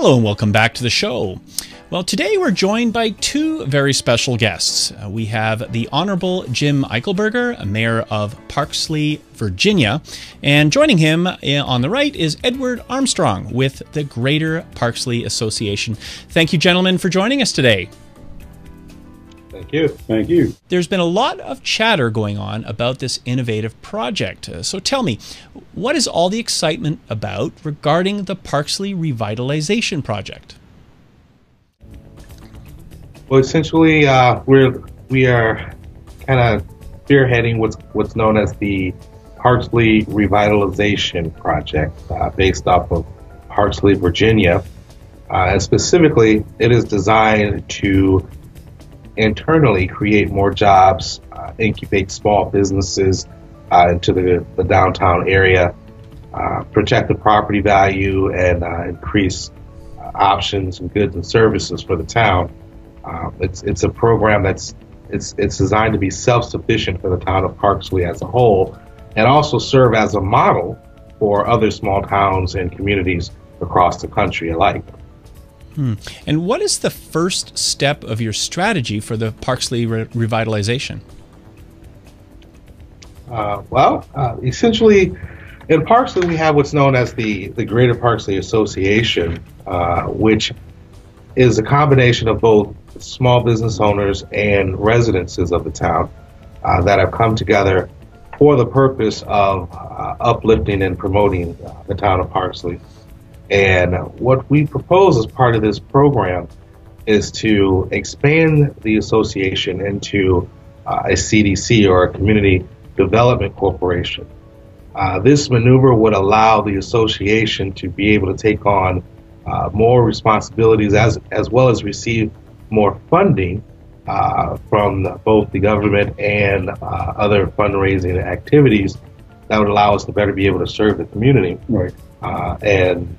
Hello and welcome back to the show. Well, today we're joined by two very special guests. We have the Honorable Jim Eichelberger, Mayor of Parksley, Virginia, and joining him on the right is Edward Armstrong with the Greater Parksley Association. Thank you, gentlemen, for joining us today. Thank you. Thank you. There's been a lot of chatter going on about this innovative project. So tell me, what is all the excitement about regarding the Parksley Revitalization project? Well, essentially, we are kind of spearheading what's known as the Parksley Revitalization project, based off of Parksley, Virginia, and specifically, it is designed to internally create more jobs, incubate small businesses into the downtown area, protect the property value, and increase options and goods and services for the town. It's a program it's designed to be self-sufficient for the town of Parksley as a whole, and also serve as a model for other small towns and communities across the country alike. And what is the first step of your strategy for the Parksley Revitalization? Essentially, in Parksley, we have what's known as the Greater Parksley Association, which is a combination of both small business owners and residences of the town that have come together for the purpose of uplifting and promoting the town of Parksley. And what we propose as part of this program is to expand the association into a CDC, or a Community Development Corporation. This maneuver would allow the association to be able to take on more responsibilities as well as receive more funding from both the government and other fundraising activities that would allow us to better be able to serve the community. Right. And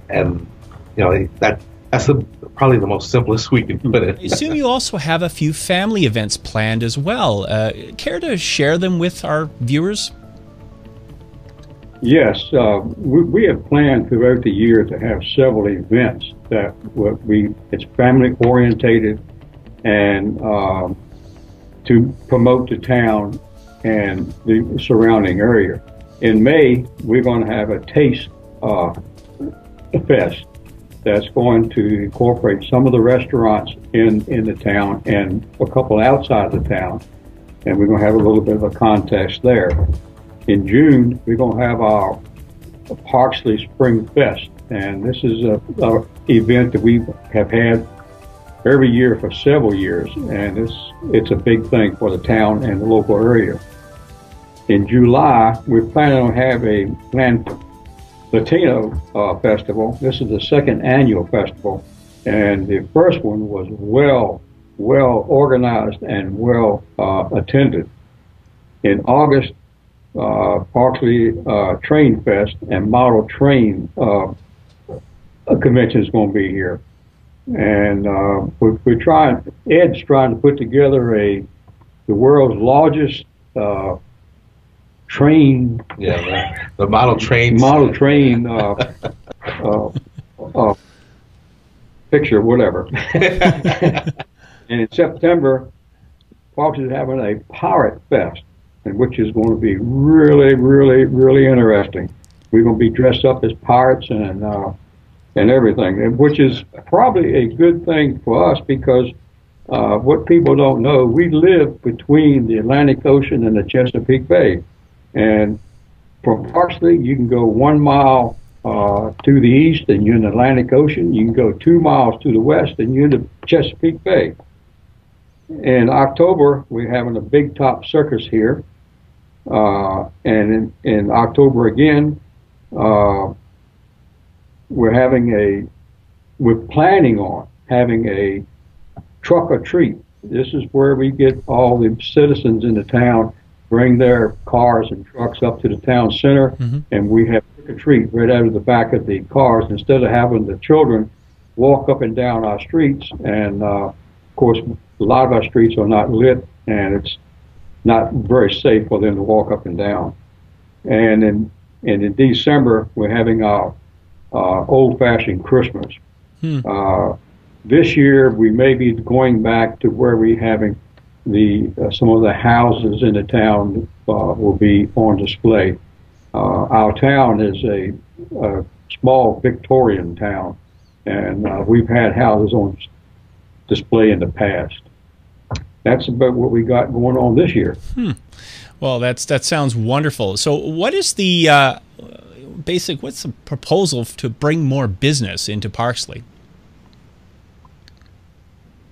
you know, that's probably the most simplest we can put it. I assume you also have a few family events planned as well. Care to share them with our viewers? Yes, we have planned throughout the year to have several events that it's family orientated and to promote the town and the surrounding area. In May, we're going to have a taste fest that's going to incorporate some of the restaurants in the town and a couple outside the town, and we're going to have a little bit of a contest there. In June, we're going to have our Parksley Spring Fest, and this is a event that we have had every year for several years, and it's a big thing for the town and the local area. In July, we're planning on having a Latino festival. This is the second annual festival, and the first one was well organized and well attended. In August, Parksley Train Fest and Model Train convention is going to be here, and we're trying. Ed's trying to put together the world's largest train. Yeah, the model train. Model train picture, whatever. And in September, Parksley is having a Pirate Fest, and which is going to be really interesting. We're going to be dressed up as pirates and everything, which is probably a good thing for us because what people don't know, we live between the Atlantic Ocean and the Chesapeake Bay. And from Parksley, you can go 1 mile to the east and you're in the Atlantic Ocean. You can go 2 miles to the west and you're in the Chesapeake Bay. In October, we're having a big top circus here. And in October again, we're planning on having a truck or treat. This is where we get all the citizens in the town bring their cars and trucks up to the town center, and we have trick or treat right out of the back of the cars instead of having the children walk up and down our streets. And of course, a lot of our streets are not lit, and it's not very safe for them to walk up and down. And in December, we're having our old-fashioned Christmas. This year, we may be going back to where we having some of the houses in the town will be on display. Our town is a small Victorian town, and we've had houses on display in the past. That's about what we got going on this year. Well, that sounds wonderful. So what is the what's the proposal to bring more business into Parksley?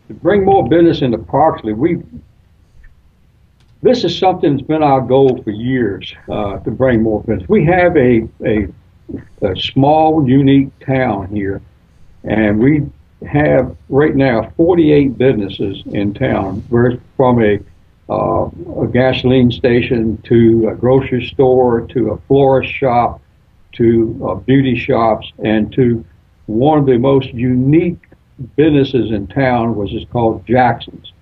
To bring more business into Parksley, this is something that's been our goal for years, to bring more business. We have a small, unique town here, and we have right now 48 businesses in town. We're from a gasoline station to a grocery store to a florist shop to beauty shops, and to one of the most unique businesses in town, which is called Jackson's.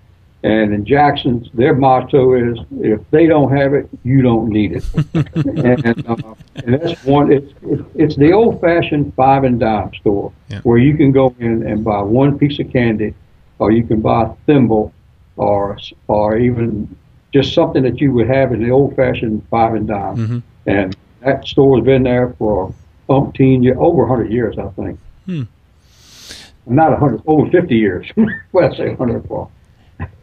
And in Jackson's, their motto is, if they don't have it, you don't need it. and that's one, it's the old-fashioned five and dime store, where you can go in and buy one piece of candy, or you can buy a thimble, or even just something that you would have in the old-fashioned five and dime. And that store's been there for umpteen years, over 100 years, I think. Not 100, over 50 years. Well, I say 100 for.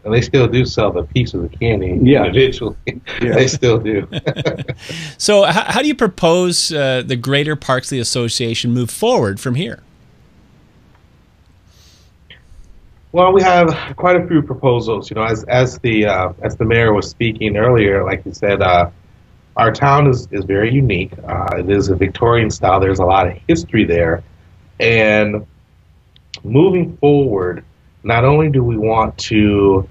And they still do sell the piece of the candy individually. They still do. So how do you propose the Greater Parksley Association move forward from here? Well, we have quite a few proposals. You know, as the mayor was speaking earlier, like you said, our town is very unique. It is a Victorian style. There's a lot of history there. And moving forward, not only do we want to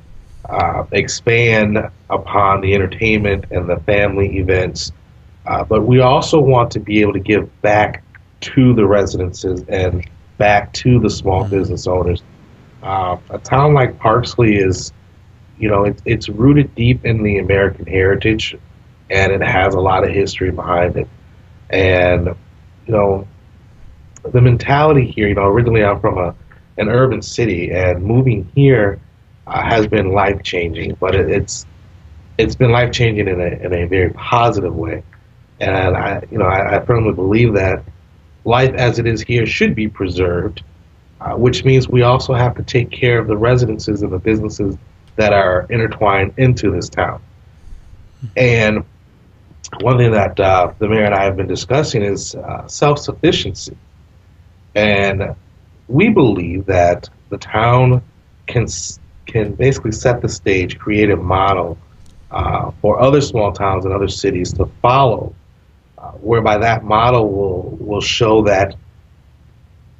expand upon the entertainment and the family events, but we also want to be able to give back to the residences and back to the small business owners. A town like Parksley is, you know, it's rooted deep in the American heritage, and it has a lot of history behind it. And, you know, the mentality here, you know, originally I'm from an urban city, and moving here has been life-changing, but it's been life-changing in a very positive way. And I firmly believe that life as it is here should be preserved, which means we also have to take care of the residences and the businesses that are intertwined into this town. And one thing that the mayor and I have been discussing is self-sufficiency. And we believe that the town can basically set the stage, create a model for other small towns and other cities to follow, whereby that model will show that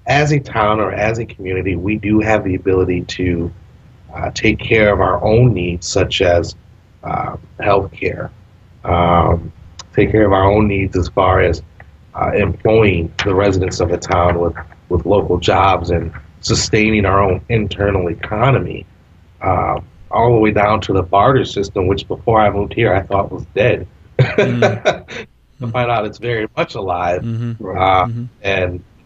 as a town or as a community, we do have the ability to take care of our own needs, such as health care, take care of our own needs as far as employing the residents of the town with local jobs and sustaining our own internal economy, all the way down to the barter system, which before I moved here I thought was dead. To find out it's very much alive, and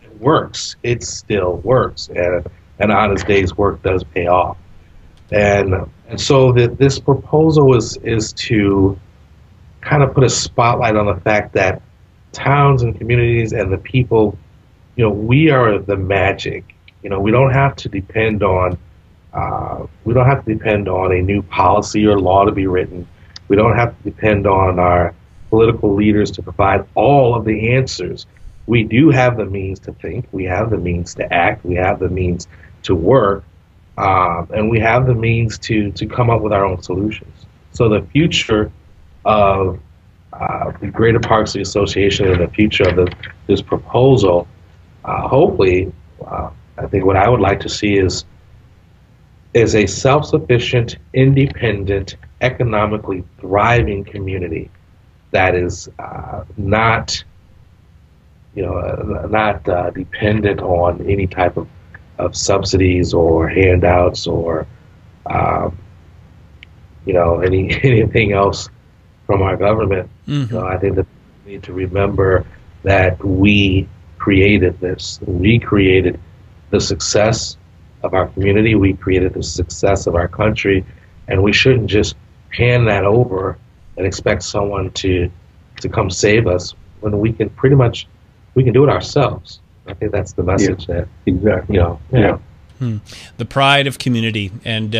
it works. It still works, and an honest day's work does pay off. And so this proposal is to kind of put a spotlight on the fact that towns and communities and the people, you know, we are the magic. You know, we don't have to depend on a new policy or law to be written. We don't have to depend on our political leaders to provide all of the answers. We do have the means to think. We have the means to act. We have the means to work, and we have the means to come up with our own solutions. So the future of the Greater Parksley Association and the future of this proposal, hopefully, I think what I would like to see is a self-sufficient, independent, economically thriving community that is not dependent on any type of subsidies or handouts or anything else from our government. You know, I think that we need to remember that we created this. We created the success of our community. We created the success of our country, and we shouldn't just hand that over and expect someone to come save us when we can do it ourselves. I think that's the message that exactly. The pride of community, and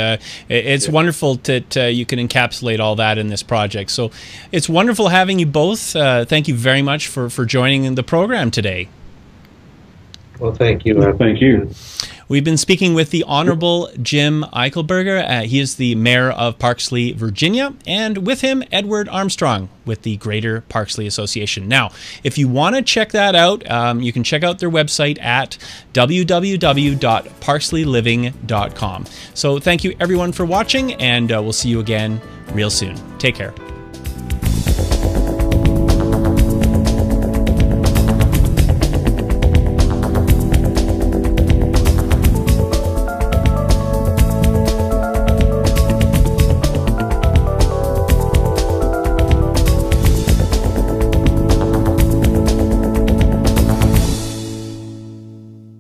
it's wonderful that you can encapsulate all that in this project. So it's wonderful having you both. Thank you very much for joining the program today. Well, thank you. Thank you. We've been speaking with the Honorable Jim Eichelberger. He is the mayor of Parksley, Virginia, and with him, Edward Armstrong with the Greater Parksley Association. Now, if you want to check that out, you can check out their website at www.parksleyliving.com. So thank you, everyone, for watching, and we'll see you again real soon. Take care.